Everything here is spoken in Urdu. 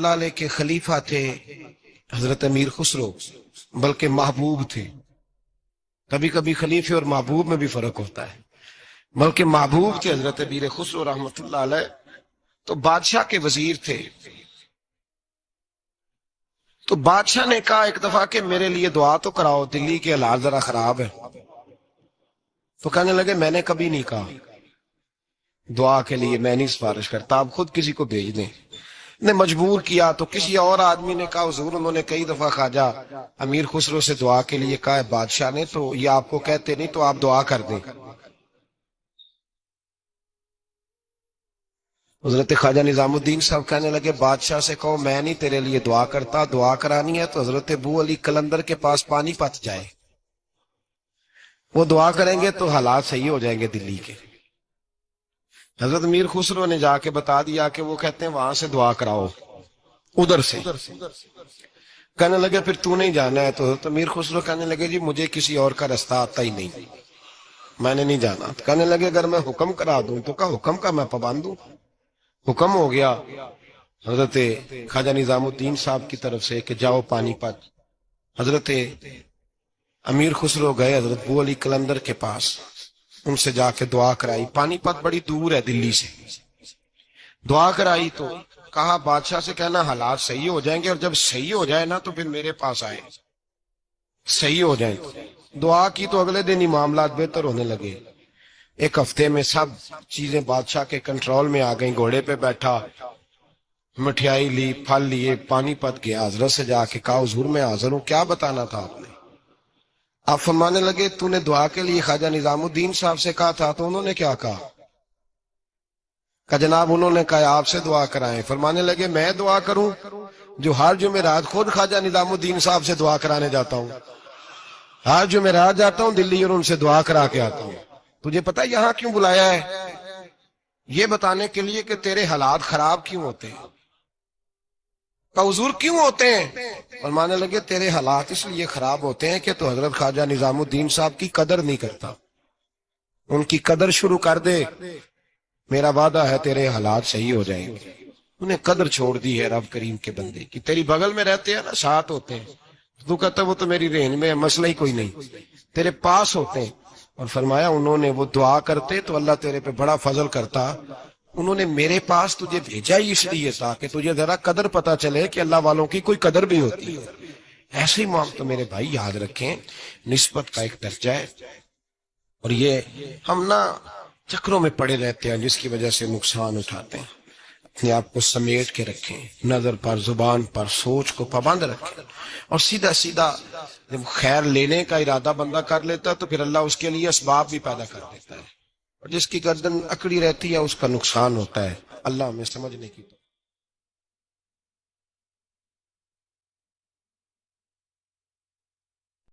اللہ علیہ کے خلیفہ تھے حضرت امیر خسرو، بلکہ محبوب تھے. کبھی کبھی خلیفے اور محبوب میں بھی فرق ہوتا ہے. بلکہ محبوب تھے حضرت امیر خسرو رحمۃ اللہ علیہ. تو بادشاہ کے وزیر تھے. تو بادشاہ نے کہا ایک دفعہ کہ میرے لیے دعا تو کراؤ، دلی کے حالات ذرا خراب ہے. تو کہنے لگے میں نے کبھی نہیں کہا دعا کے لیے، میں نہیں سفارش کرتا، آپ خود کسی کو بھیج دیں. نے مجبور کیا تو کسی اور آدمی نے کہا حضور انہوں نے کئی دفعہ خواجہ امیر خسرو سے دعا کے لیے کہا ہے بادشاہ نے، تو یہ آپ کو کہتے نہیں، تو آپ دعا کر دیں. حضرت خواجہ نظام الدین صاحب کہنے لگے بادشاہ سے کہو میں نہیں تیرے لیے دعا کرتا، دعا کرانی ہے تو حضرت ابو علی قلندر کے پاس پانی پت جائے، وہ دعا کریں گے تو حالات صحیح ہو جائیں گے دلی کے. حضرت امیر خسرو نے جا کے بتا دیا کہ وہ کہتے ہیں وہاں سے دعا کراؤ، ادھر سے. کہنے لگے پھر تو نہیں جانا ہے؟ تو حضرت امیر خسرو کہنے لگے جی مجھے کسی اور کا رستہ آتا ہی نہیں، میں نے نہیں جانا. کہنے لگے اگر میں حکم کرا دوں تو کہا حکم کا میں پابند ہوں. حکم ہو گیا حضرت خواجہ نظام الدین صاحب کی طرف سے کہ جاؤ پانی پت. حضرت امیر خسرو گئے حضرت ابو علی قلندر کے پاس، ان سے جا کے دعا کرائی. پانی پت بڑی دور ہے دلی سے. دعا کرائی تو کہا بادشاہ سے کہنا حالات صحیح ہو جائیں گے، اور جب صحیح ہو جائے نا تو پھر میرے پاس آئے، صحیح ہو جائیں. دعا کی تو اگلے دن ہی معاملات بہتر ہونے لگے. ایک ہفتے میں سب چیزیں بادشاہ کے کنٹرول میں آ گئیں. گھوڑے پہ بیٹھا، مٹھائی لی، پھل لیے، پانی پت گیا. حضرت سے جا کے کہا حضور میں حاضر ہوں، کیا بتانا تھا آپ نے؟ آپ فرمانے لگے تو نے دعا کے لیے خواجہ نظام الدین صاحب سے کہا تھا، تو انہوں نے کیا کہا؟ کہ جناب انہوں نے کہا آپ سے دعا کرائیں. فرمانے لگے میں دعا کروں جو ہر جمعرات خود خواجہ نظام الدین صاحب سے دعا کرانے جاتا ہوں، ہر جمعرات جاتا ہوں دلی اور ان سے دعا کرا کے آتا ہوں. تجھے پتہ یہاں کیوں بلایا ہے؟ یہ بتانے کے لیے کہ تیرے حالات خراب کیوں ہوتے ہیں. کہ حضور کیوں ہوتے ہیں؟ فرمانے لگے تیرے حالات اس لیے خراب ہوتے ہیں کہ تو حضرت خواجہ نظام الدین صاحب کی قدر نہیں کرتا. ان کی قدر شروع کر دے، میرا وعدہ ہے تیرے حالات صحیح ہو جائیں گے. انہیں قدر چھوڑ دی ہے رب کریم کے بندے کی. تیری بغل میں رہتے ہیں نا، ساتھ ہوتے ہیں، تو کہتا ہے وہ تو میری رینج میں ہے، مسئلہ ہی کوئی نہیں، تیرے پاس ہوتے ہیں. اور فرمایا انہوں نے وہ دعا کرتے تو اللہ تیرے پہ بڑا فضل کرتا. انہوں نے میرے پاس تجھے بھیجا ہی اس لیے تھا کہ تجھے ذرا قدر پتا چلے کہ اللہ والوں کی کوئی قدر بھی ہوتی ہے. ایسے ہی معاملہ تو میرے بھائی یاد رکھیں، نسبت کا ایک درجہ ہے. اور یہ ہم نا چکروں میں پڑے رہتے ہیں جس کی وجہ سے نقصان اٹھاتے ہیں. اپنے آپ کو سمیٹ کے رکھیں، نظر پر، زبان پر، سوچ کو پابند رکھیں، اور سیدھا سیدھا جب خیر لینے کا ارادہ بندہ کر لیتا ہے تو پھر اللہ اس کے لیے اسباب بھی پیدا کر دیتا ہے. اور جس کی گردن اکڑی رہتی ہے اس کا نقصان ہوتا ہے. اللہ ہمیں سمجھنے کی